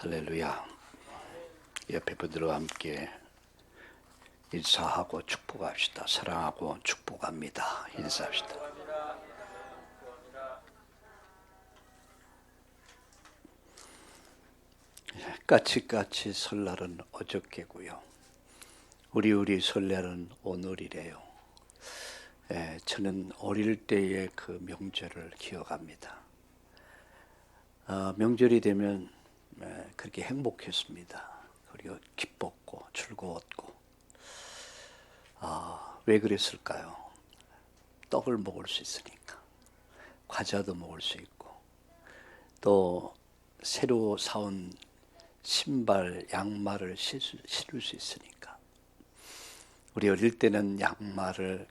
할렐루야. 옆에 분들과 함께 인사하고 축복합시다. 사랑하고 축복합니다. 인사합시다. 까치까치 설날은 어저께고요. 우리 설날은 오늘이래요. 저는 어릴 때의 그 명절을 기억합니다. 명절이 되면 그렇게 행복했습니다. 그리고 기뻤고 즐거웠고. 왜 그랬을까요? 떡을 먹을 수 있으니까, 과자도 먹을 수 있고, 또 새로 사온 신발, 양말을 신을 수 있으니까. 우리 어릴 때는 양말을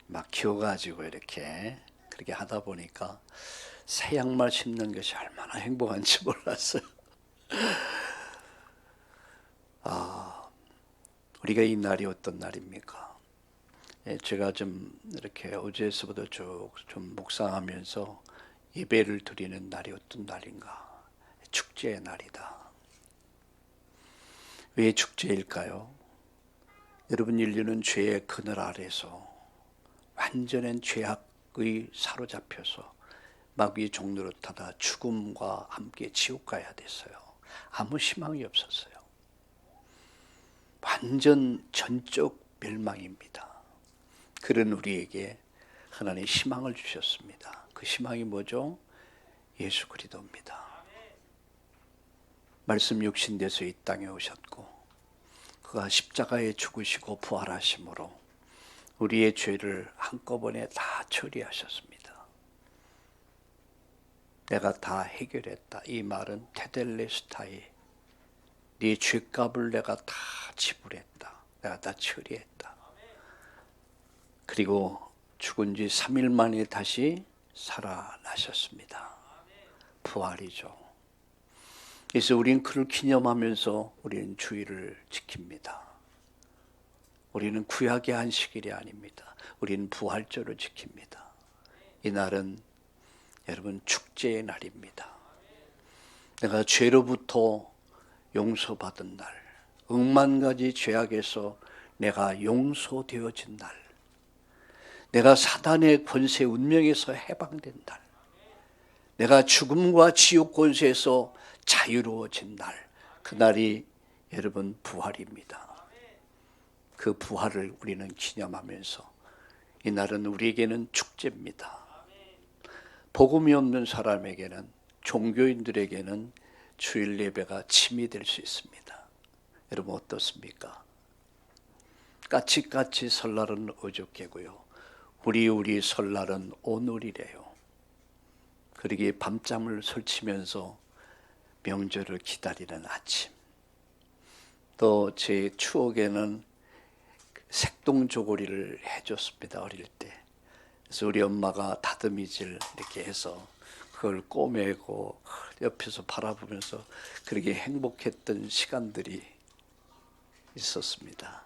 막 기어가지고 이렇게 그렇게 하다 보니까 새 양말 신는 것이 얼마나 행복한지 몰랐어요. 우리가 이 날이 어떤 날입니까? 제가 좀 이렇게 어제서부터 쭉 좀 묵상하면서 예배를 드리는 날이 어떤 날인가? 축제의 날이다. 왜 축제일까요? 여러분, 인류는 죄의 그늘 아래서 완전한 죄악의 사로잡혀서 마귀의 종로를 타다 죽음과 함께 지옥 가야 됐어요. 아무 희망이 없었어요. 완전 전적 멸망입니다. 그런 우리에게 하나님 희망을 주셨습니다. 그 희망이 뭐죠? 예수 그리스도입니다. 말씀 육신돼서 이 땅에 오셨고, 그가 십자가에 죽으시고 부활하심으로 우리의 죄를 한꺼번에 다 처리하셨습니다. 내가 다 해결했다. 이 말은 테텔레스타이, 네 죄값을 내가 다 지불했다. 내가 다 처리했다. 그리고 죽은 지 3일 만에 다시 살아나셨습니다. 부활이죠. 그래서 우리는 그를 기념하면서 우리는 주일을 지킵니다. 우리는 구약의 안식일이 아닙니다. 우리는 부활절을 지킵니다. 이 날은 여러분 축제의 날입니다. 내가 죄로부터 용서받은 날, 억만 가지 죄악에서 내가 용서되어진 날, 내가 사단의 권세 운명에서 해방된 날, 내가 죽음과 지옥 권세에서 자유로워진 날, 그날이 여러분 부활입니다. 그 부활을 우리는 기념하면서 이 날은 우리에게는 축제입니다. 복음이 없는 사람에게는, 종교인들에게는 주일 예배가 침이 될 수 있습니다. 여러분 어떻습니까? 까치까치 설날은 어저께고요. 우리 설날은 오늘이래요. 그러기에 밤잠을 설치면서 명절을 기다리는 아침. 또 제 추억에는 색동저고리를 해줬습니다. 어릴 때. 그래서 우리 엄마가 다듬이질 이렇게 해서 그걸 꼬매고 옆에서 바라보면서 그렇게 행복했던 시간들이 있었습니다.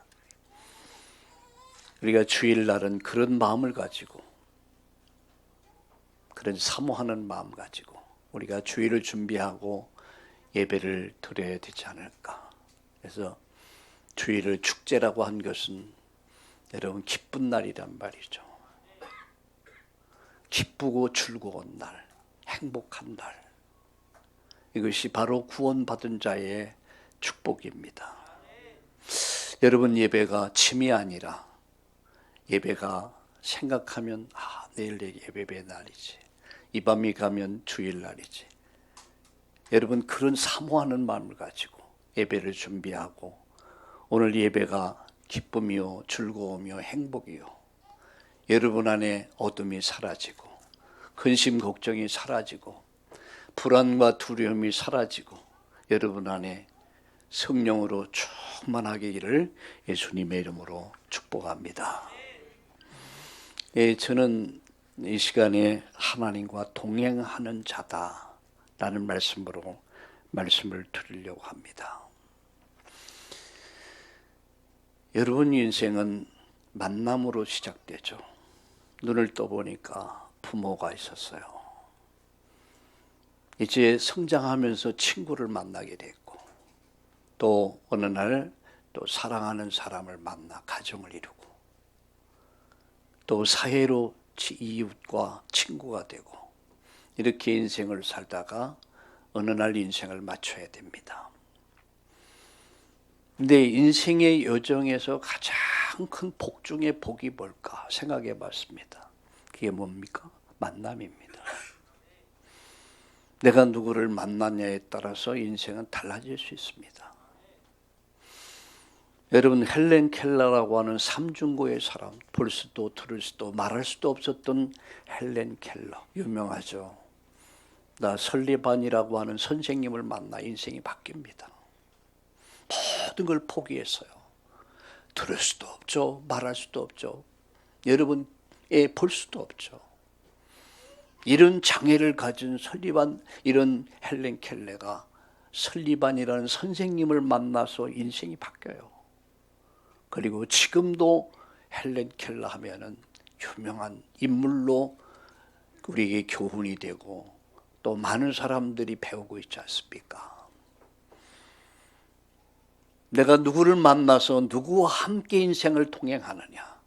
우리가 주일날은 그런 마음을 가지고, 그런 사모하는 마음 가지고 우리가 주일을 준비하고 예배를 드려야 되지 않을까. 그래서 주일을 축제라고 한 것은 여러분 기쁜 날이란 말이죠. 기쁘고 즐거운 날, 행복한 날. 이것이 바로 구원받은 자의 축복입니다. 여러분 예배가 침이 아니라 예배가 생각하면 내일 예배의 날이지, 이 밤이 가면 주일날이지. 여러분 그런 사모하는 마음을 가지고 예배를 준비하고 오늘 예배가 기쁨이요 즐거움이요 행복이요, 여러분 안에 어둠이 사라지고 근심 걱정이 사라지고 불안과 두려움이 사라지고 여러분 안에 성령으로 충만하기를 예수님의 이름으로 축복합니다. 저는 이 시간에 하나님과 동행하는 자다라는 말씀으로 말씀을 드리려고 합니다. 여러분 인생은 만남으로 시작되죠. 눈을 떠보니까 부모가 있었어요. 이제 성장하면서 친구를 만나게 됐고, 또 어느 날 또 사랑하는 사람을 만나 가정을 이루고 또 사회로 이웃과 친구가 되고 이렇게 인생을 살다가 어느 날 인생을 마쳐야 됩니다. 근데 인생의 여정에서 가장 큰 복 중에 복이 뭘까 생각해 봤습니다. 그게 뭡니까? 만남입니다. 내가 누구를 만나냐에 따라서 인생은 달라질 수 있습니다. 여러분, 헬렌 켈러라고 하는 삼중고의 사람, 볼 수도 들을 수도 말할 수도 없었던 헬렌 켈러, 유명하죠. 나 설리반이라고 하는 선생님을 만나 인생이 바뀝니다. 모든 걸 포기했어요. 들을 수도 없죠. 말할 수도 없죠. 여러분, 볼 수도 없죠. 이런 장애를 가진 설리반, 이런 헬렌 켈러가 설리반이라는 선생님을 만나서 인생이 바뀌어요. 그리고 지금도 헬렌 켈러 하면은 유명한 인물로 우리에게 교훈이 되고 또 많은 사람들이 배우고 있지 않습니까? 내가 누구를 만나서 누구와 함께 인생을 동행하느냐,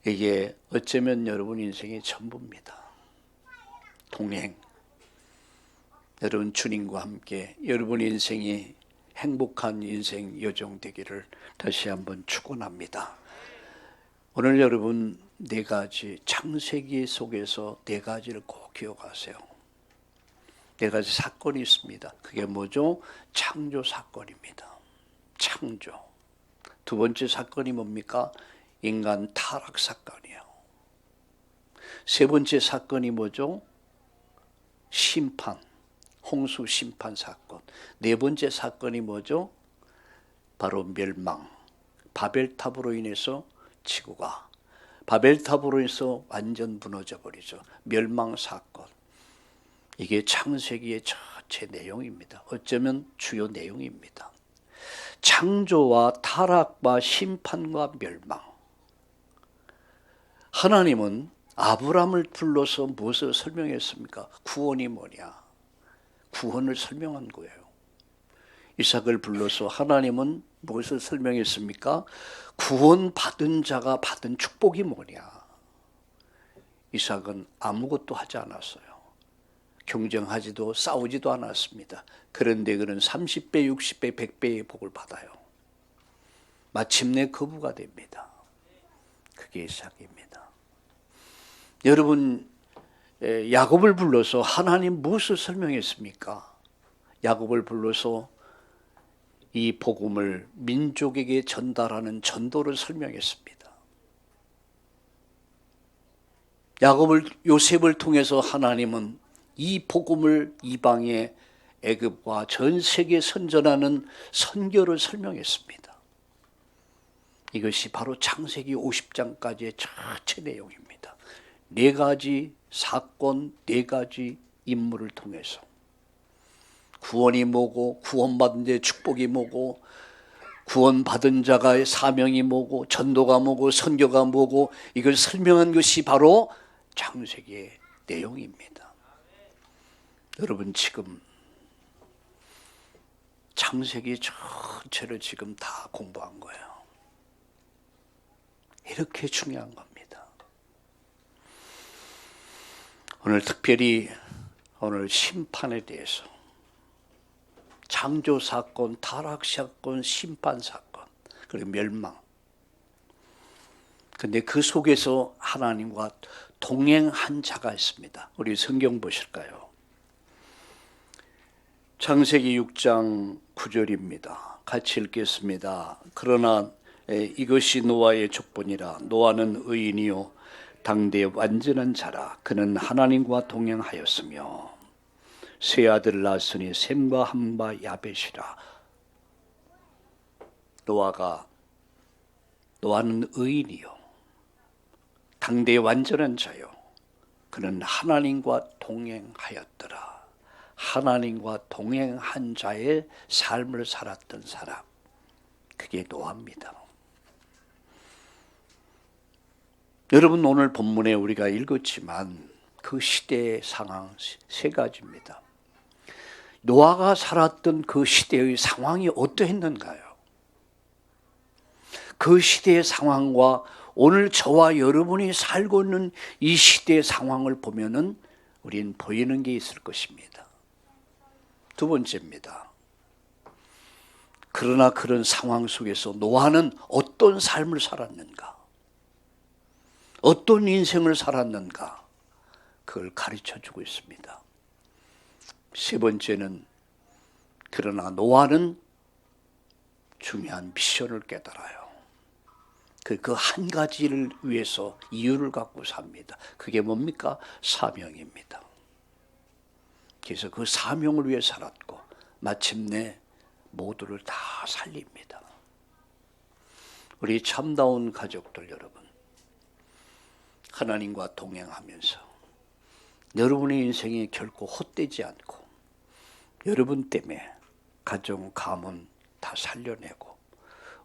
이게 어쩌면 여러분 인생의 전부입니다. 동행. 여러분 주님과 함께 여러분 인생이 행복한 인생 여정 되기를 다시 한번 축원합니다. 오늘 여러분 네 가지 창세기 속에서 네 가지를 꼭 기억하세요. 네 가지 사건이 있습니다. 그게 뭐죠? 창조 사건입니다. 창조. 두 번째 사건이 뭡니까? 인간 타락 사건이에요. 세 번째 사건이 뭐죠? 심판. 홍수 심판 사건. 네 번째 사건이 뭐죠? 바로 멸망. 바벨탑으로 인해서 지구가 바벨탑으로 인해서 완전 무너져 버리죠. 멸망 사건. 이게 창세기의 전체 내용입니다. 어쩌면 주요 내용입니다. 창조와 타락과 심판과 멸망. 하나님은 아브라함을 불러서 무엇을 설명했습니까? 구원이 뭐냐? 구원을 설명한 거예요. 이삭을 불러서 하나님은 무엇을 설명했습니까? 구원받은 자가 받은 축복이 뭐냐? 이삭은 아무것도 하지 않았어요. 경쟁하지도 싸우지도 않았습니다. 그런데 그는 30배, 60배, 100배의 복을 받아요. 마침내 거부가 됩니다. 그게 이삭입니다. 여러분, 야곱을 불러서 하나님 무엇을 설명했습니까? 야곱을 불러서 이 복음을 민족에게 전달하는 전도를 설명했습니다. 요셉을 통해서 하나님은 이 복음을 이방의 애굽과 전 세계에 선전하는 선교를 설명했습니다. 이것이 바로 창세기 50장까지의 전체 내용입니다. 네 가지 사건, 네 가지 인물을 통해서 구원이 뭐고, 구원받은 자의 축복이 뭐고, 구원받은 자가의 사명이 뭐고, 전도가 뭐고, 선교가 뭐고, 이걸 설명한 것이 바로 창세기의 내용입니다. 여러분 지금 창세기 전체를 지금 다 공부한 거예요. 이렇게 중요한 겁니다. 오늘 특별히 오늘 심판에 대해서 창조 사건, 타락 사건, 심판 사건, 그리고 멸망. 근데 그 속에서 하나님과 동행한 자가 있습니다. 우리 성경 보실까요? 창세기 6장 9절입니다. 같이 읽겠습니다. 그러나 이것이 노아의 족보니라. 노아는 의인이요 당대 완전한 자라. 그는 하나님과 동행하였으며 세 아들 낳았으니 셈과 함과 야벳이라. 노아는 의인이요 당대 완전한 자요 그는 하나님과 동행하였더라. 하나님과 동행한 자의 삶을 살았던 사람, 그게 노아입니다. 여러분 오늘 본문에 우리가 읽었지만 그 시대의 상황 세 가지입니다. 노아가 살았던 그 시대의 상황이 어떠했는가요? 그 시대의 상황과 오늘 저와 여러분이 살고 있는 이 시대의 상황을 보면은 우린 보이는 게 있을 것입니다. 두 번째입니다. 그러나 그런 상황 속에서 노아는 어떤 삶을 살았는가? 어떤 인생을 살았는가? 그걸 가르쳐 주고 있습니다. 세 번째는 그러나 노아는 중요한 미션을 깨달아요. 그 한 가지를 위해서 이유를 갖고 삽니다. 그게 뭡니까? 사명입니다. 그래서 그 사명을 위해 살았고 마침내 모두를 다 살립니다. 우리 참다운 가족들 여러분, 하나님과 동행하면서 여러분의 인생이 결코 헛되지 않고 여러분 때문에 가정, 가문 다 살려내고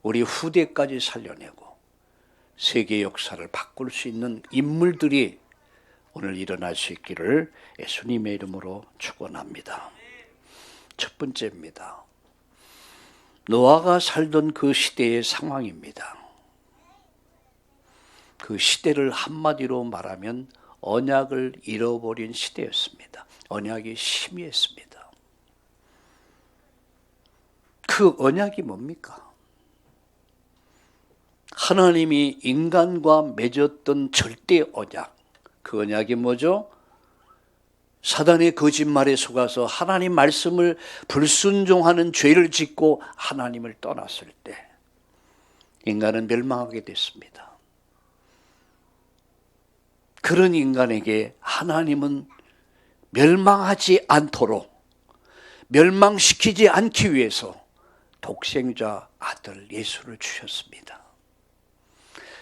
우리 후대까지 살려내고 세계 역사를 바꿀 수 있는 인물들이 오늘 일어날 수 있기를 예수님의 이름으로 축원합니다. 첫 번째입니다. 노아가 살던 그 시대의 상황입니다. 그 시대를 한마디로 말하면 언약을 잃어버린 시대였습니다. 언약이 희미했습니다. 그 언약이 뭡니까? 하나님이 인간과 맺었던 절대 언약, 그 언약이 뭐죠? 사단의 거짓말에 속아서 하나님 말씀을 불순종하는 죄를 짓고 하나님을 떠났을 때 인간은 멸망하게 됐습니다. 그런 인간에게 하나님은 멸망하지 않도록, 멸망시키지 않기 위해서 독생자 아들 예수를 주셨습니다.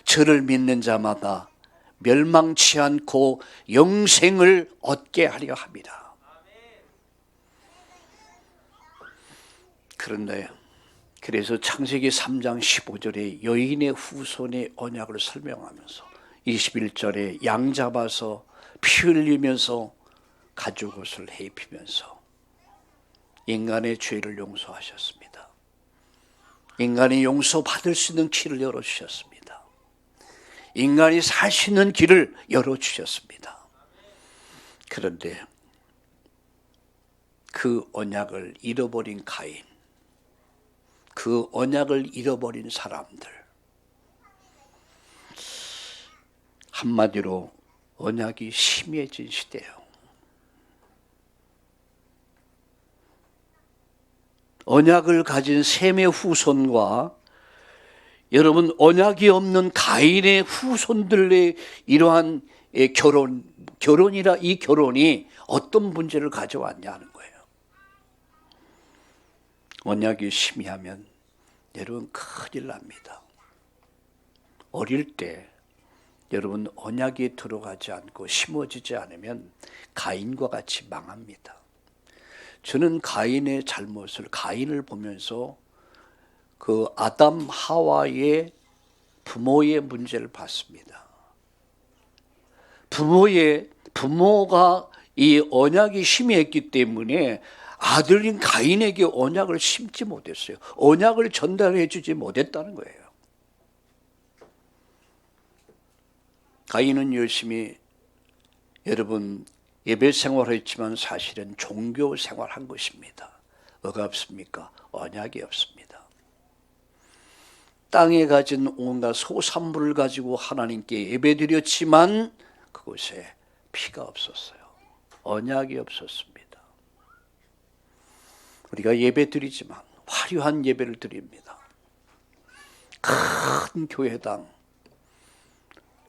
저를 믿는 자마다 멸망치 않고 영생을 얻게 하려 합니다. 그런데 그래서 창세기 3장 15절에 여인의 후손의 언약을 설명하면서 21절에 양 잡아서 피 흘리면서 가죽옷을 입히면서 인간의 죄를 용서하셨습니다. 인간이 용서받을 수 있는 길을 열어주셨습니다. 인간이 살 수 있는 길을 열어주셨습니다. 그런데 그 언약을 잃어버린 가인, 그 언약을 잃어버린 사람들, 한마디로 언약이 희미해진 시대예요. 언약을 가진 셈의 후손과 여러분 언약이 없는 가인의 후손들의 이러한 결혼이라 이 결혼이 어떤 문제를 가져왔냐는 거예요. 언약이 희미하면 여러분 큰일 납니다. 어릴 때 여러분 언약이 들어가지 않고 심어지지 않으면 가인과 같이 망합니다. 저는 가인의 잘못을, 가인을 보면서 그 아담 하와의 부모의 문제를 봤습니다. 부모가 이 언약이 희미했기 때문에 아들인 가인에게 언약을 심지 못했어요. 언약을 전달해 주지 못했다는 거예요. 가인은 열심히 여러분 예배 생활했지만 사실은 종교 생활한 것입니다. 뭐가 없습니까? 언약이 없습니다. 땅에 가진 온갖 소산물을 가지고 하나님께 예배드렸지만 그곳에 피가 없었어요. 언약이 없었습니다. 우리가 예배드리지만 화려한 예배를 드립니다. 큰 교회당,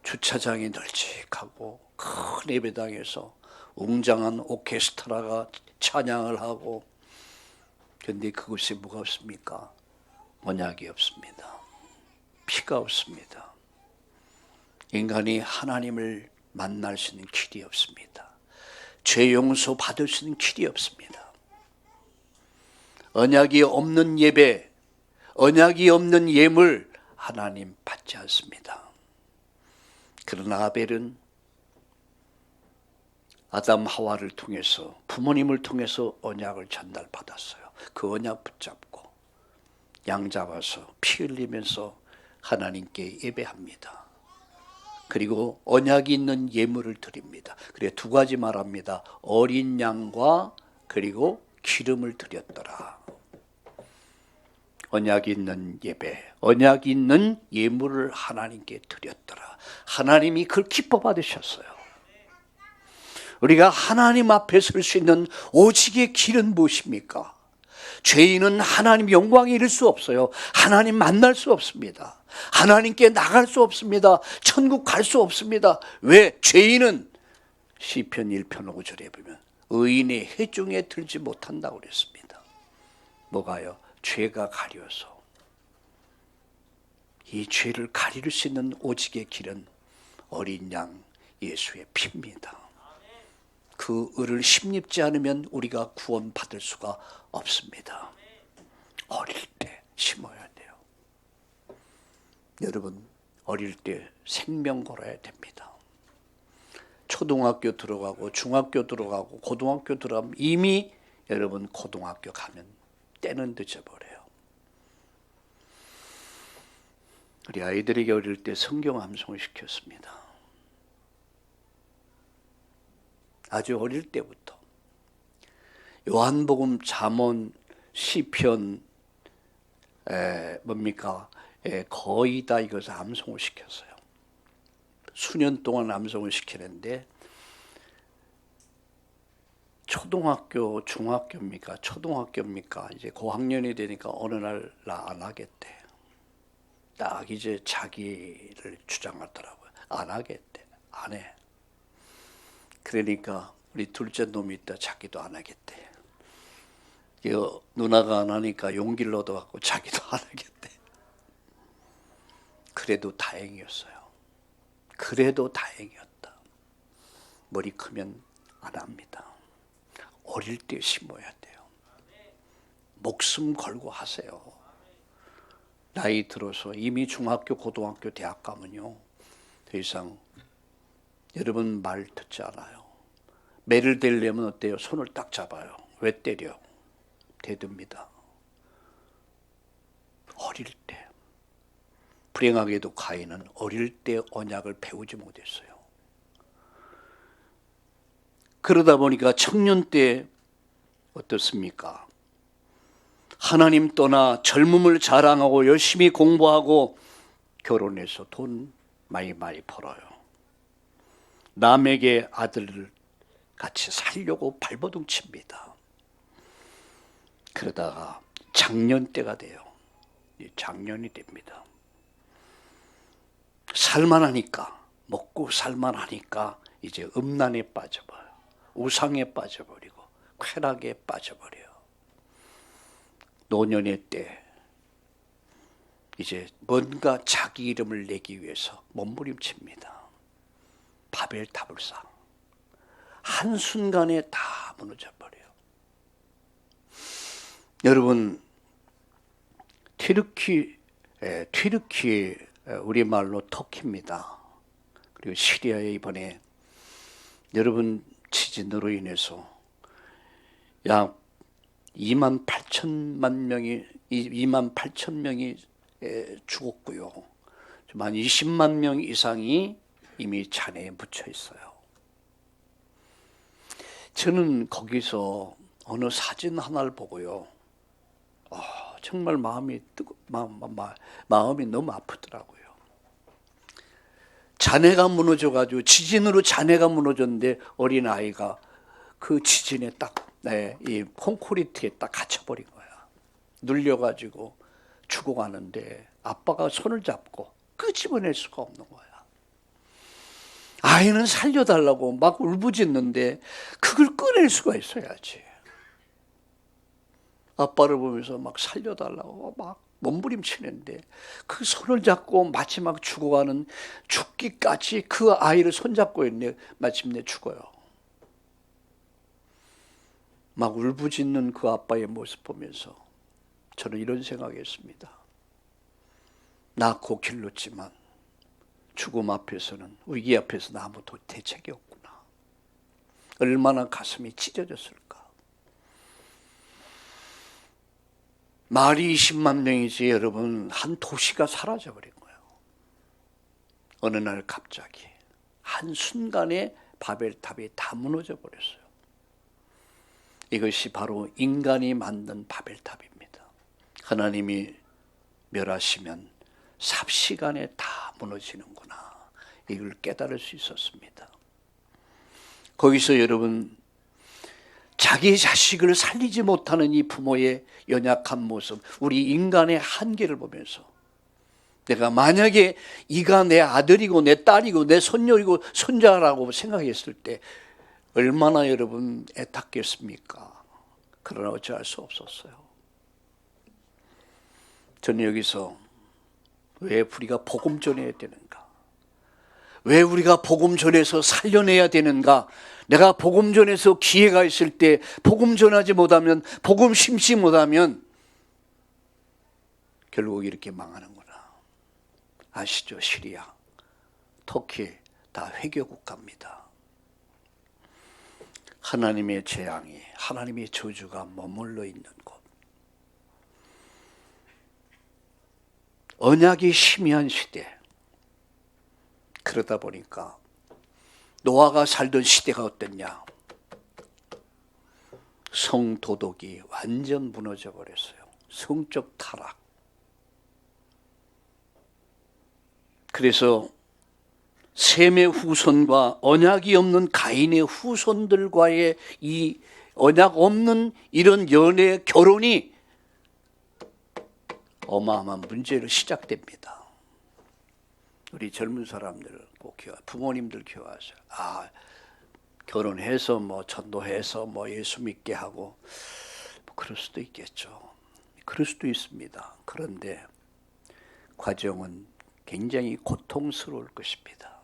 주차장이 널찍하고 큰 예배당에서 웅장한 오케스트라가 찬양을 하고, 그런데 그곳에 뭐가 없습니까? 언약이 없습니다. 피가 없습니다. 인간이 하나님을 만날 수 있는 길이 없습니다. 죄 용서 받을 수 있는 길이 없습니다. 언약이 없는 예배, 언약이 없는 예물 하나님 받지 않습니다. 그러나 아담 하와를 통해서, 부모님을 통해서 언약을 전달받았어요. 그 언약 붙잡고 양 잡아서 피 흘리면서 하나님께 예배합니다. 그리고 언약이 있는 예물을 드립니다. 그래 두 가지 말합니다. 어린 양과 그리고 기름을 드렸더라. 언약이 있는 예배, 언약이 있는 예물을 하나님께 드렸더라. 하나님이 그걸 기뻐 받으셨어요. 우리가 하나님 앞에 설 수 있는 오직의 길은 무엇입니까? 죄인은 하나님 영광에 이를 수 없어요. 하나님 만날 수 없습니다. 하나님께 나갈 수 없습니다. 천국 갈 수 없습니다. 왜? 죄인은 시편 1편 5절에 보면 의인의 회중에 들지 못한다고 그랬습니다. 뭐가요? 죄가 가려서. 이 죄를 가릴 수 있는 오직의 길은 어린 양 예수의 피입니다. 그 의를 힘입지 않으면 우리가 구원받을 수가 없습니다. 어릴 때 심어야 돼요. 여러분, 어릴 때 생명 걸어야 됩니다. 초등학교 들어가고 중학교 들어가고 고등학교 들어가면 이미 여러분 고등학교 가면 때는 늦어버려요. 우리 아이들에게 어릴 때 성경 암송을 시켰습니다. 아주 어릴 때부터 요한복음, 잠언, 시편 거의 다 이것을 암송을 시켰어요. 수년 동안 암송을 시키는데 초등학교, 중학교입니까? 초등학교입니까? 이제 고학년이 되니까 어느 날 나 안 하겠대. 딱 이제 자기를 주장하더라고요. 안 하겠대. 안 해. 그러니까 우리 둘째 놈이 있다 자기도 안 하겠대. 누나가 안 하니까 용기를 얻어갖고 자기도 안 하겠대. 그래도 다행이었어요. 그래도 다행이었다. 머리 크면 안 합니다. 어릴 때 심어야 돼요. 목숨 걸고 하세요. 나이 들어서 이미 중학교, 고등학교, 대학 가면요 더 이상 여러분 말 듣지 않아요. 매를 대려면 어때요? 손을 딱 잡아요. 왜 때려? 대듭니다. 어릴 때. 불행하게도 가인은 어릴 때 언약을 배우지 못했어요. 그러다 보니까 청년 때 어떻습니까? 하나님 떠나 젊음을 자랑하고 열심히 공부하고 결혼해서 돈 많이 벌어요. 남에게 아들을 같이 살려고 발버둥 칩니다. 그러다가 장년 때가 돼요. 장년이 됩니다. 살만하니까, 먹고 살만하니까 이제 음란에 빠져버려요. 우상에 빠져버리고 쾌락에 빠져버려요. 노년의 때 이제 뭔가 자기 이름을 내기 위해서 몸부림칩니다. 바벨탑을상 한순간에 다 무너져버려요. 여러분, 튀르키 우리말로 터키입니다. 그리고 시리아에 이번에 여러분 지진으로 인해서 약 2만 8천 명이 죽었고요. 한 20만 명 이상이 이미 잔해에 묻혀 있어요. 저는 거기서 어느 사진 하나를 보고요. 정말 마음이 너무 아프더라고요. 잔해가 무너져가지고 지진으로 잔해가 무너졌는데 어린 아이가 그 지진에 딱 이 콘크리트에 딱 갇혀버린 거야. 눌려가지고 죽어가는데 아빠가 손을 잡고 끄집어낼 수가 없는 거야. 아이는 살려달라고 막 울부짖는데 그걸 꺼낼 수가 있어야지. 아빠를 보면서 막 살려달라고 막 몸부림치는데 그 손을 잡고 마지막 죽어가는 죽기까지 그 아이를 손잡고 있는데 마침내 죽어요. 막 울부짖는 그 아빠의 모습 보면서 저는 이런 생각했습니다. 낳고 길렀지만 죽음 앞에서는, 위기 앞에서는 아무도 대책이 없구나. 얼마나 가슴이 찢어졌을까. 말이 20만 명이지 여러분, 한 도시가 사라져버린 거예요. 어느 날 갑자기 한순간에 바벨탑이 다 무너져 버렸어요. 이것이 바로 인간이 만든 바벨탑입니다. 하나님이 멸하시면 삽시간에 다 무너지는구나, 이걸 깨달을 수 있었습니다. 거기서 여러분, 자기 자식을 살리지 못하는 이 부모의 연약한 모습, 우리 인간의 한계를 보면서 내가 만약에 이가 내 아들이고 내 딸이고 내 손녀이고 손자라고 생각했을 때 얼마나 여러분 애탔겠습니까? 그러나 어찌할 수 없었어요. 저는 여기서 왜 우리가 복음 전해야 되는가? 왜 우리가 복음 전해서 살려내야 되는가? 내가 복음 전해서 기회가 있을 때 복음 전하지 못하면, 복음 심지 못하면 결국 이렇게 망하는구나. 아시죠? 시리아, 터키 다 회교 국가입니다. 하나님의 재앙이, 하나님의 저주가 머물러 있는 곳. 언약이 희미한 시대. 그러다 보니까 노아가 살던 시대가 어땠냐? 성도덕이 완전 무너져 버렸어요. 성적 타락. 그래서 셈의 후손과 언약이 없는 가인의 후손들과의 이 언약 없는 이런 연애, 결혼이 어마어마한 문제로 시작됩니다. 우리 젊은 사람들 꼭 부모님들 기억하세요. 결혼해서 뭐 전도해서 뭐 예수 믿게 하고 뭐 그럴 수도 있겠죠. 그럴 수도 있습니다. 그런데 과정은 굉장히 고통스러울 것입니다.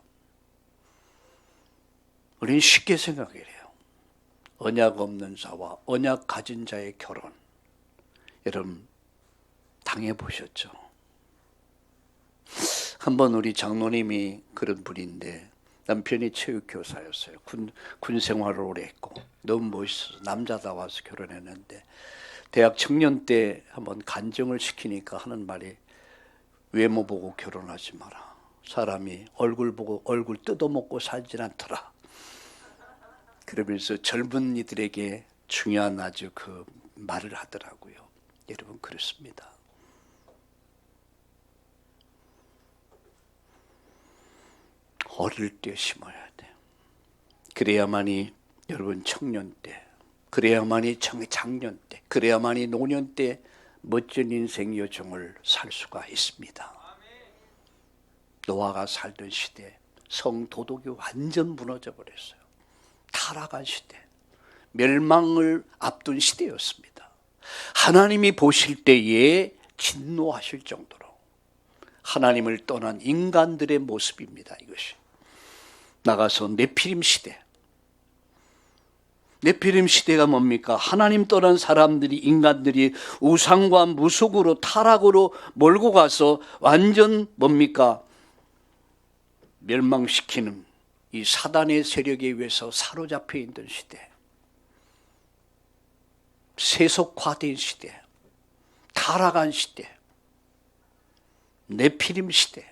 우리는 쉽게 생각해요. 언약 없는 자와 언약 가진 자의 결혼. 여러분 당해보셨죠? 한번 우리 장로님이 그런 분인데 남편이 체육교사였어요. 군 생활을 오래 했고 너무 멋있어서 남자다워서 결혼했는데 대학 청년 때 한번 간증을 시키니까 하는 말이 외모 보고 결혼하지 마라. 사람이 얼굴 보고 얼굴 뜯어먹고 살진 않더라. 그러면서 젊은이들에게 중요한 아주 그 말을 하더라고요. 여러분 그렇습니다. 어릴 때 심어야 돼요. 그래야만이 여러분 청년 때, 그래야만이 장년 때, 그래야만이 노년 때 멋진 인생 여정을 살 수가 있습니다. 노아가 살던 시대, 성도덕이 완전 무너져 버렸어요. 타락한 시대, 멸망을 앞둔 시대였습니다. 하나님이 보실 때에 진노하실 정도로 하나님을 떠난 인간들의 모습입니다. 이것이 나가서 네피림 시대. 네피림 시대가 뭡니까? 하나님 떠난 사람들이, 인간들이 우상과 무속으로 타락으로 몰고 가서 완전 뭡니까? 멸망시키는 이 사단의 세력에 의해서 사로잡혀 있던 시대. 세속화된 시대. 타락한 시대. 네피림 시대.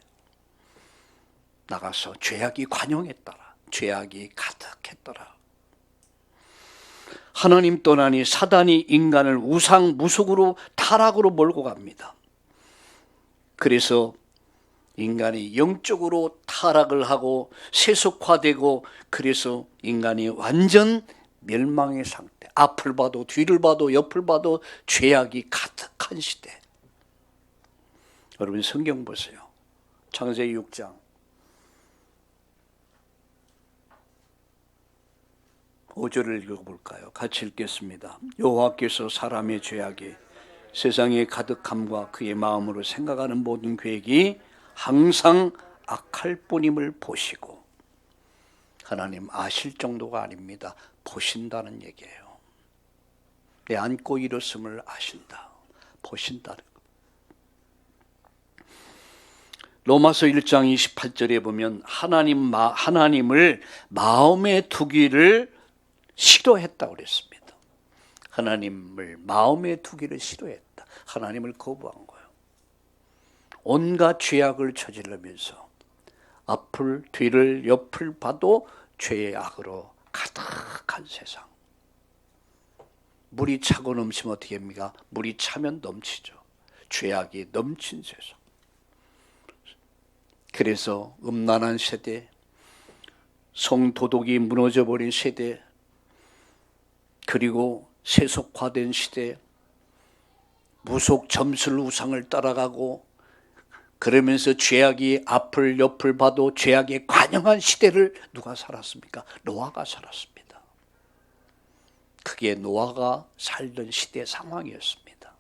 나가서 죄악이 관영했더라. 죄악이 가득했더라. 하나님 떠나니 사단이 인간을 우상 무속으로 타락으로 몰고 갑니다. 그래서 인간이 영적으로 타락을 하고 세속화되고, 그래서 인간이 완전 멸망의 상태. 앞을 봐도 뒤를 봐도 옆을 봐도 죄악이 가득한 시대. 여러분 성경 보세요. 창세기 6장 5절을 읽어볼까요? 같이 읽겠습니다. 여호와께서 사람의 죄악이 세상에 가득함과 그의 마음으로 생각하는 모든 계획이 항상 악할 뿐임을 보시고, 하나님 아실 정도가 아닙니다. 보신다는 얘기예요. 내 안고 일었음을 아신다. 보신다는 것. 로마서 1장 28절에 보면 하나님을 마음에 두기를 싫어했다고 그랬습니다. 하나님을 마음에 두기를 싫어했다. 하나님을 거부한 거예요. 온갖 죄악을 저지르면서 앞을 뒤를 옆을 봐도 죄의 악으로 가득한 세상. 물이 차고 넘치면 어떻게 합니까? 물이 차면 넘치죠. 죄악이 넘친 세상. 그래서 음란한 세대, 성도덕이 무너져버린 세대, 그리고 세속화된 시대, 무속 점술 우상을 따라가고 그러면서 죄악이 앞을 옆을 봐도 죄악에 관영한 시대를 누가 살았습니까? 노아가 살았습니다. 그게 노아가 살던 시대 상황이었습니다.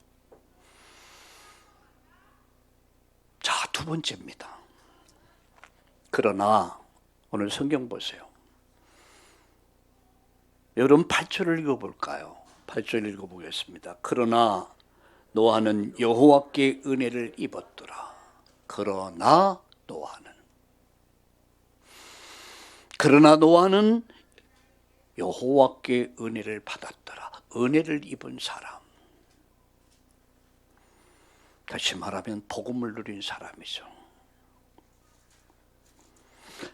자, 두 번째입니다. 그러나 오늘 성경 보세요. 여러분 8절을 읽어볼까요? 8절 읽어보겠습니다. 그러나 노아는 여호와께 은혜를 입었더라. 그러나 노아는 여호와께 은혜를 받았더라. 은혜를 입은 사람. 다시 말하면 복음을 누린 사람이죠.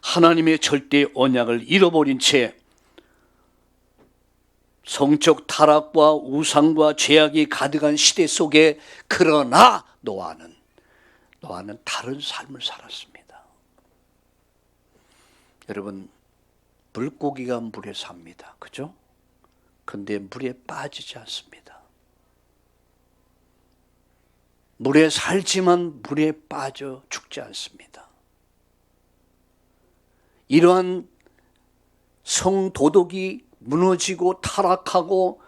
하나님의 절대 언약을 잃어버린 채 성적 타락과 우상과 죄악이 가득한 시대 속에 그러나 노아는 다른 삶을 살았습니다. 여러분, 물고기가 물에 삽니다. 그죠? 근데 물에 빠지지 않습니다. 물에 살지만 물에 빠져 죽지 않습니다. 이러한 성도덕이 무너지고 타락하고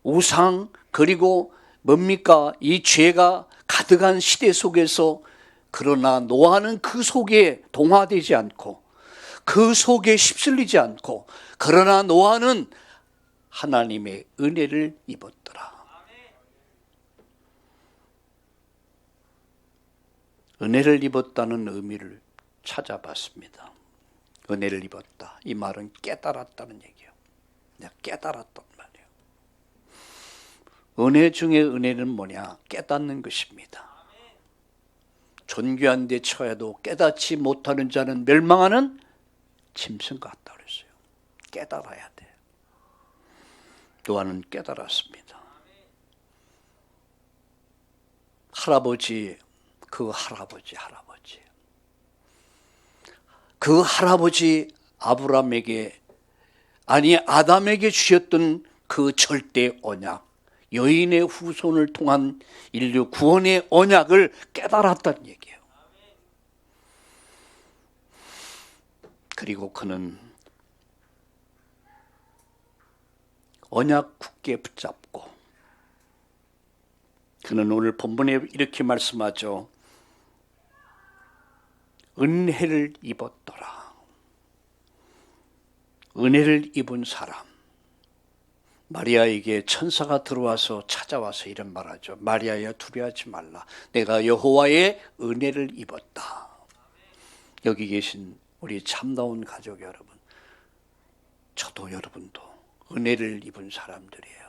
우상 그리고 뭡니까? 이 죄가 가득한 시대 속에서 그러나 노아는 그 속에 동화되지 않고 그 속에 휩쓸리지 않고 그러나 노아는 하나님의 은혜를 입었더라. 은혜를 입었다는 의미를 찾아봤습니다. 은혜를 입었다. 이 말은 깨달았다는 얘기예요. 내가 깨달았단 말이에요. 은혜 중에 은혜는 뭐냐? 깨닫는 것입니다. 존귀한 데 처해도 깨닫지 못하는 자는 멸망하는 짐승 같다 그랬어요. 깨달아야 돼. 노아는 깨달았습니다. 그 할아버지 아브라함에게 아담에게 주셨던 그 절대 언약, 여인의 후손을 통한 인류 구원의 언약을 깨달았다는 얘기예요. 그리고 그는 언약 굳게 붙잡고 그는 오늘 본문에 이렇게 말씀하죠. 은혜를 입었더라. 은혜를 입은 사람. 마리아에게 천사가 들어와서 찾아와서 이런 말하죠. 마리아야 두려워하지 말라. 내가 여호와의 은혜를 입었다. 여기 계신 우리 참다운 가족 여러분, 저도 여러분도 은혜를 입은 사람들이에요.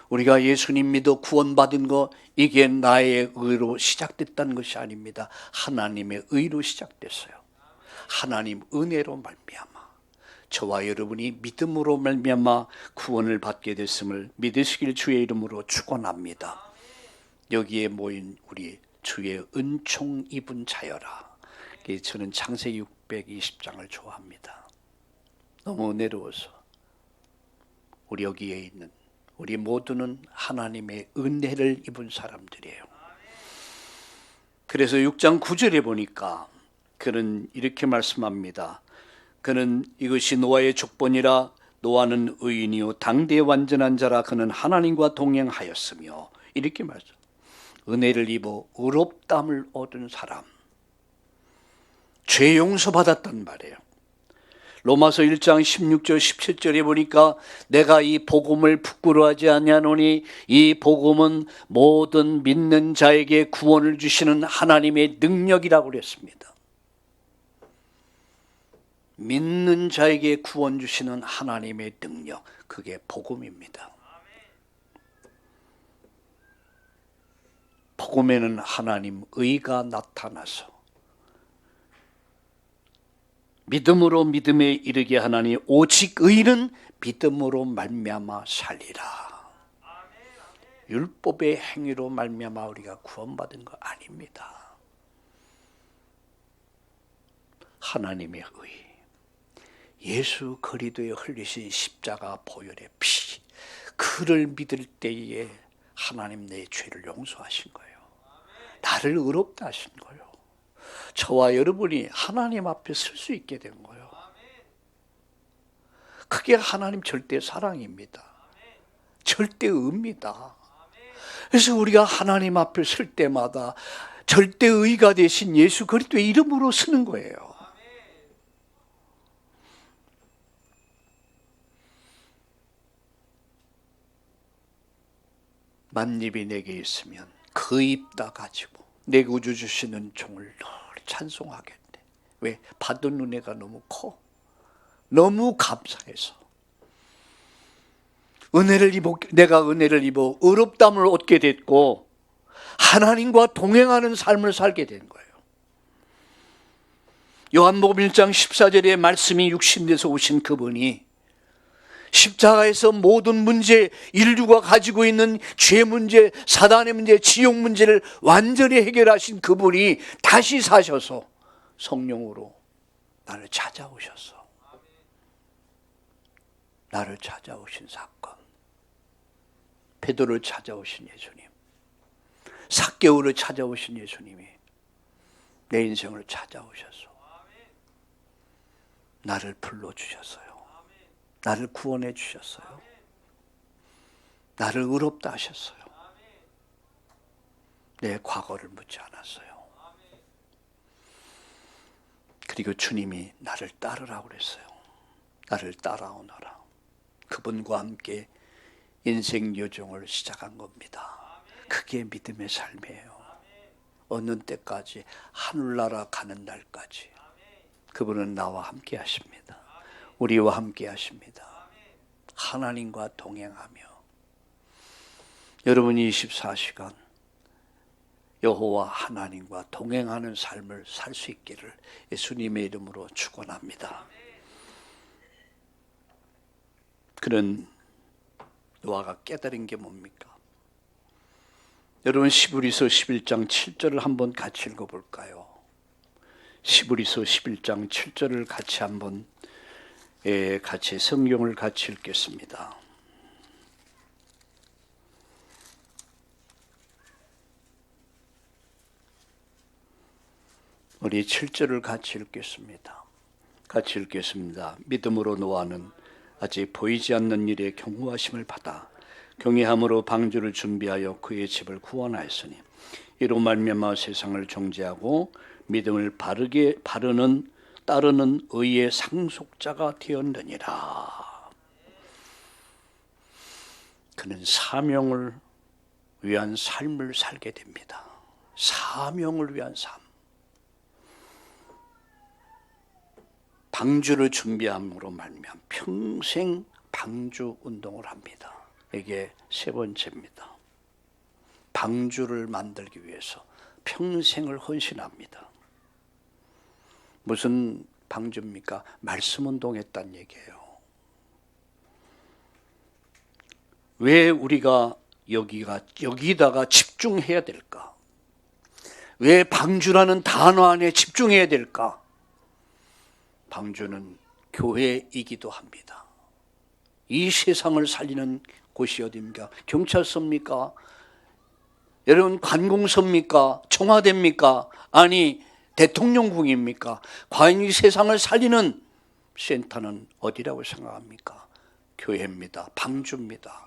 우리가 예수님 믿어 구원받은 거 이게 나의 의로 시작됐다는 것이 아닙니다. 하나님의 의로 시작됐어요. 하나님 은혜로 말미암아 저와 여러분이 믿음으로 말미암아 구원을 받게 됐음을 믿으시길 주의 이름으로 축원합니다. 여기에 모인 우리 주의 은총 입은 자여라. 저는 창세기 620장을 좋아합니다. 너무 은혜로워서 우리 여기에 있는 우리 모두는 하나님의 은혜를 입은 사람들이에요. 그래서 6장 9절에 보니까 그는 이렇게 말씀합니다. 그는 이것이 노아의 족본이라 노아는 의인이요 당대의 완전한 자라 그는 하나님과 동행하였으며 이렇게 말씀. 은혜를 입어 의롭다함을 얻은 사람. 죄 용서받았단 말이에요. 로마서 1장 16절 17절에 보니까 내가 이 복음을 부끄러워하지 아니하노니 이 복음은 모든 믿는 자에게 구원을 주시는 하나님의 능력이라고 그랬습니다. 믿는 자에게 구원 주시는 하나님의 능력, 그게 복음입니다. 복음에는 하나님 의가 나타나서 믿음으로 믿음에 이르게 하나니 오직 의는 믿음으로 말미암아 살리라. 율법의 행위로 말미암아 우리가 구원받은 거 아닙니다. 하나님의 의, 예수 그리스도의 흘리신 십자가 보혈의 피, 그를 믿을 때에 하나님 내 죄를 용서하신 거예요. 나를 의롭다 하신 거예요. 저와 여러분이 하나님 앞에 설 수 있게 된 거예요. 그게 하나님 절대 사랑입니다. 절대 의입니다. 그래서 우리가 하나님 앞에 설 때마다 절대 의가 되신 예수 그리스도의 이름으로 쓰는 거예요. 만입이 내게 있으면 그 입 다 가지고 내 구주 주시는 종을 늘 찬송하겠네. 왜? 받은 은혜가 너무 커. 너무 감사해서. 내가 은혜를 입어 의롭다함을 얻게 됐고 하나님과 동행하는 삶을 살게 된 거예요. 요한복음 1장 14절의 말씀이 육신돼서 오신 그분이 십자가에서 모든 문제, 인류가 가지고 있는 죄 문제, 사단의 문제, 지옥 문제를 완전히 해결하신 그분이 다시 사셔서 성령으로 나를 찾아오셨어. 나를 찾아오신 사건. 베드로를 찾아오신 예수님, 삭개오를 찾아오신 예수님이 내 인생을 찾아오셔서 나를 불러주셨어요. 나를 구원해 주셨어요. 나를 의롭다 하셨어요. 내 과거를 묻지 않았어요. 그리고 주님이 나를 따르라고 그랬어요. 나를 따라오너라. 그분과 함께 인생 여정을 시작한 겁니다. 그게 믿음의 삶이에요. 어느 때까지, 하늘나라 가는 날까지 그분은 나와 함께 하십니다. 우리와 함께 하십니다. 하나님과 동행하며 여러분이 24시간 여호와 하나님과 동행하는 삶을 살 수 있기를 예수님의 이름으로 축원합니다. 그런 노아가 깨달은 게 뭡니까? 여러분 시브리서 11장 7절을 한번 같이 읽어볼까요? 시브리서 11장 7절을 같이 한번 같이 성경을 같이 읽겠습니다. 우리 7절을 같이 읽겠습니다. 같이 읽겠습니다. 믿음으로 노아는 아직 보이지 않는 일에 경고하심을 받아 경외함으로 방주를 준비하여 그의 집을 구원하였으니 이로 말미암아 세상을 정죄하고 믿음을 따르는 의의 상속자가 되었느니라. 그는 사명을 위한 삶을 살게 됩니다. 사명을 위한 삶. 방주를 준비함으로 말미암아 평생 방주 운동을 합니다. 이게 세 번째입니다. 방주를 만들기 위해서 평생을 헌신합니다. 무슨 방주입니까? 말씀 운동했다는 얘기예요. 왜 우리가 여기다가 집중해야 될까? 왜 방주라는 단어 안에 집중해야 될까? 방주는 교회이기도 합니다. 이 세상을 살리는 곳이 어디입니까? 경찰서입니까? 여러분 관공서입니까? 청와대입니까? 아니 대통령궁입니까? 과연 이 세상을 살리는 센터는 어디라고 생각합니까? 교회입니다. 방주입니다.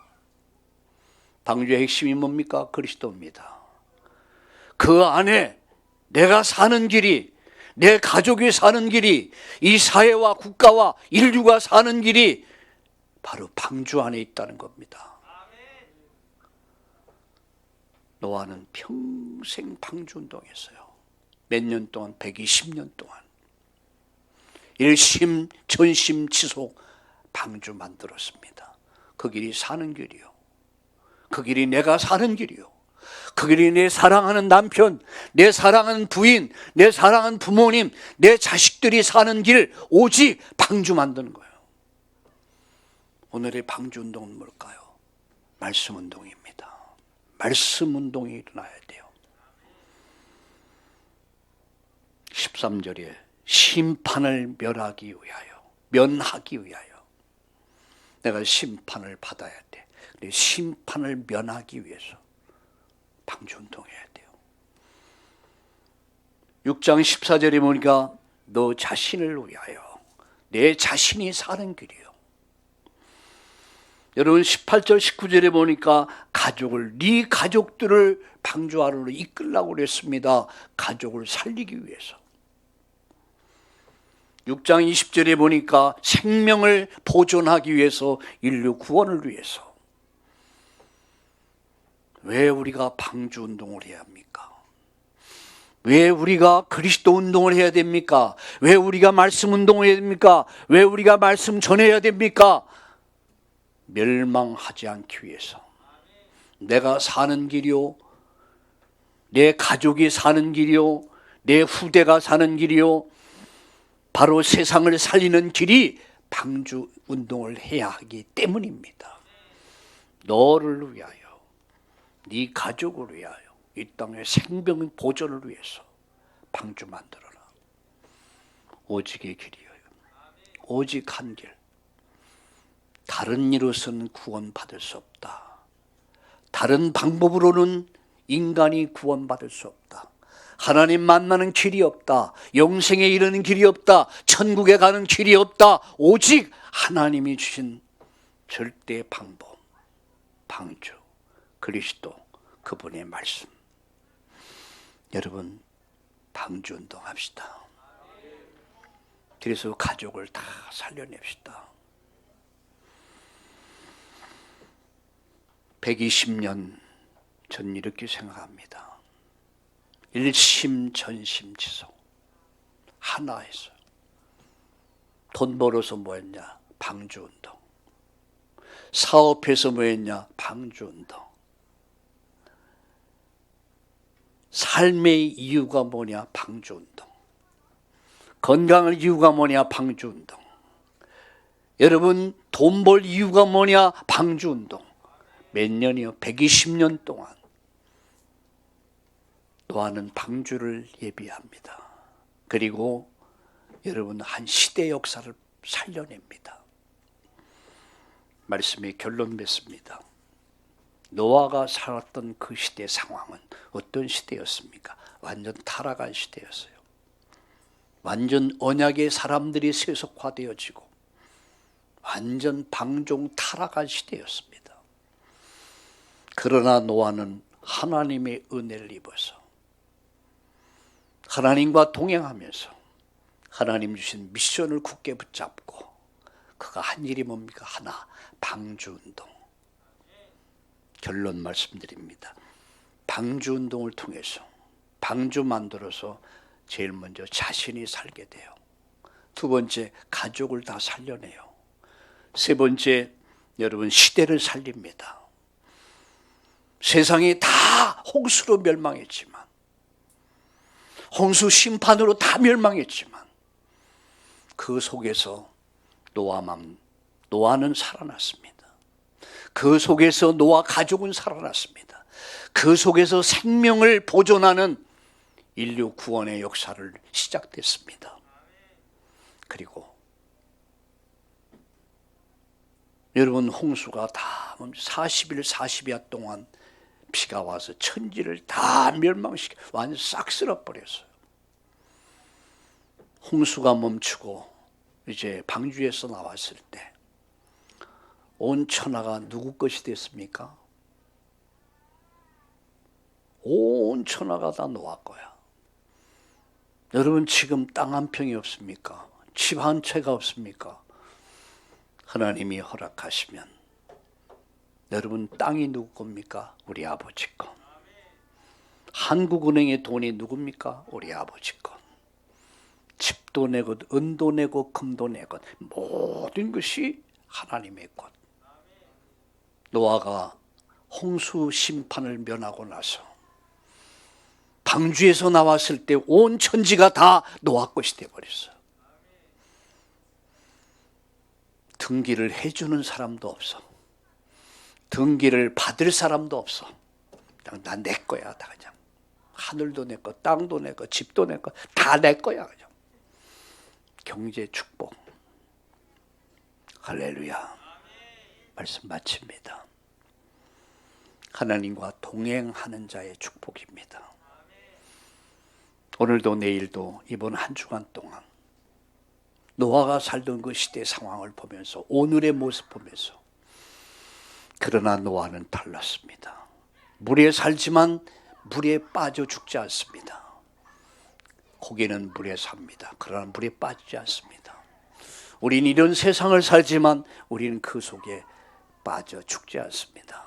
방주의 핵심이 뭡니까? 그리스도입니다. 그 안에 내가 사는 길이, 내 가족이 사는 길이, 이 사회와 국가와 인류가 사는 길이 바로 방주 안에 있다는 겁니다. 노아는 평생 방주 운동했어요. 몇 년 동안? 120년 동안. 일심 전심 지속 방주 만들었습니다. 그 길이 사는 길이요, 그 길이 내가 사는 길이요, 그 길이 내 사랑하는 남편, 내 사랑하는 부인, 내 사랑하는 부모님, 내 자식들이 사는 길, 오직 방주 만드는 거예요. 오늘의 방주 운동은 뭘까요? 말씀 운동입니다. 말씀 운동이 일어나야 돼요. 13절에 심판을 면하기 위하여. 내가 심판을 받아야 돼. 심판을 면하기 위해서 방주 운동해야 돼요. 6장 14절에 보니까 너 자신을 위하여, 내 자신이 사는 길이요. 여러분 18절 19절에 보니까 네 가족들을 방주 안으로 이끌라고 그랬습니다. 가족을 살리기 위해서. 6장 20절에 보니까 생명을 보존하기 위해서, 인류 구원을 위해서. 왜 우리가 방주 운동을 해야 합니까? 왜 우리가 그리스도 운동을 해야 됩니까? 왜 우리가 말씀 운동을 해야 됩니까? 왜 우리가 말씀 전해야 됩니까? 멸망하지 않기 위해서. 내가 사는 길이요, 내 가족이 사는 길이요, 내 후대가 사는 길이요, 바로 세상을 살리는 길이 방주 운동을 해야 하기 때문입니다. 너를 위하여, 네 가족을 위하여, 이 땅의 생명 보존을 위해서 방주 만들어라. 오직의 길이에요. 오직 한 길. 다른 이로서는 구원받을 수 없다. 다른 방법으로는 인간이 구원받을 수 없다. 하나님 만나는 길이 없다. 영생에 이르는 길이 없다. 천국에 가는 길이 없다. 오직 하나님이 주신 절대 방법, 방주, 그리스도, 그분의 말씀. 여러분, 방주 운동합시다. 그래서 가족을 다 살려냅시다. 120년 전 이렇게 생각합니다. 일심전심지속 하나에서 돈 벌어서 뭐했냐? 방주운동. 사업해서 뭐했냐? 방주운동. 삶의 이유가 뭐냐? 방주운동. 건강의 이유가 뭐냐? 방주운동. 여러분 돈 벌 이유가 뭐냐? 방주운동. 몇 년이요? 120년 동안 노아는 방주를 예비합니다. 그리고 여러분 한 시대 역사를 살려냅니다. 말씀의 결론 맺습니다. 노아가 살았던 그 시대 상황은 어떤 시대였습니까? 완전 타락한 시대였어요. 완전 언약의 사람들이 세속화되어지고 완전 방종 타락한 시대였습니다. 그러나 노아는 하나님의 은혜를 입어서 하나님과 동행하면서 하나님 주신 미션을 굳게 붙잡고 그가 한 일이 뭡니까? 하나, 방주운동. 결론 말씀드립니다. 방주운동을 통해서 방주 만들어서 제일 먼저 자신이 살게 돼요. 두 번째, 가족을 다 살려내요. 세 번째, 여러분 시대를 살립니다. 세상이 다 홍수로 멸망했지만, 홍수 심판으로 다 멸망했지만 그 속에서 노아는 살아났습니다. 그 속에서 노아 가족은 살아났습니다. 그 속에서 생명을 보존하는 인류 구원의 역사를 시작됐습니다. 그리고 여러분 홍수가 다 40일 40야 동안 비가 와서 천지를 다 멸망시켜 완전 싹 쓸어버렸어요. 홍수가 멈추고 이제 방주에서 나왔을 때 온 천하가 누구 것이 됐습니까? 온 천하가 다 노아 거야. 여러분 지금 땅 한 평이 없습니까? 집 한 채가 없습니까? 하나님이 허락하시면 여러분 땅이 누구 겁니까? 우리 아버지 거. 한국은행의 돈이 누굽니까? 우리 아버지 거. 집도 값도 내고 은도 내고 금도 내고 모든 것이 하나님의 것. 노아가 홍수 심판을 면하고 나서 방주에서 나왔을 때 온 천지가 다 노아 것이 되어버렸어요. 등기를 해주는 사람도 없어. 등기를 받을 사람도 없어. 그냥 난 내 거야. 다 그냥. 하늘도 내 거, 땅도 내 거, 집도 내 거, 다 내 거야. 그냥. 경제 축복. 할렐루야. 말씀 마칩니다. 하나님과 동행하는 자의 축복입니다. 오늘도 내일도 이번 한 주간 동안 노아가 살던 그 시대 상황을 보면서 오늘의 모습 보면서 그러나 노아는 달랐습니다. 물에 살지만 물에 빠져 죽지 않습니다. 고기는 물에 삽니다. 그러나 물에 빠지지 않습니다. 우린 이런 세상을 살지만 우리는 그 속에 빠져 죽지 않습니다.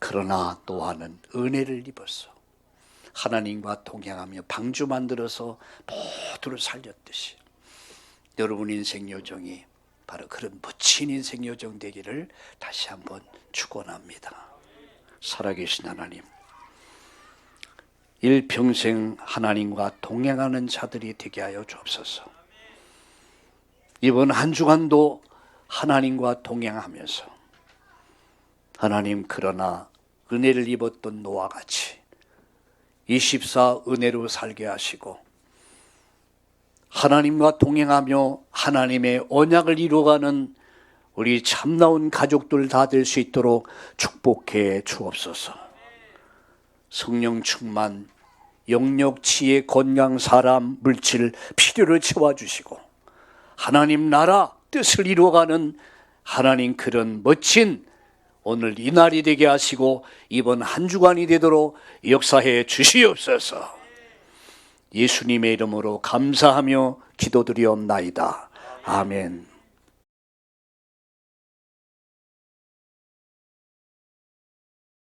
그러나 노아는 은혜를 입었어. 하나님과 동행하며 방주 만들어서 모두를 살렸듯이 여러분 인생 여정이 바로 그런 멋진 인생 여정 되기를 다시 한번 축원합니다. 살아계신 하나님, 일평생 하나님과 동행하는 자들이 되게 하여 주옵소서. 이번 한 주간도 하나님과 동행하면서 하나님 그러나 은혜를 입었던 노아 같이 24 은혜로 살게 하시고 하나님과 동행하며 하나님의 언약을 이루어가는 우리 참나온 가족들 다 될 수 있도록 축복해 주옵소서. 성령 충만, 영력, 지혜, 건강, 사람, 물질, 필요를 채워주시고 하나님 나라 뜻을 이루어가는 하나님 그런 멋진 오늘 이 날이 되게 하시고 이번 한 주간이 되도록 역사해 주시옵소서. 예수님의 이름으로 감사하며 기도드리옵나이다. 아멘.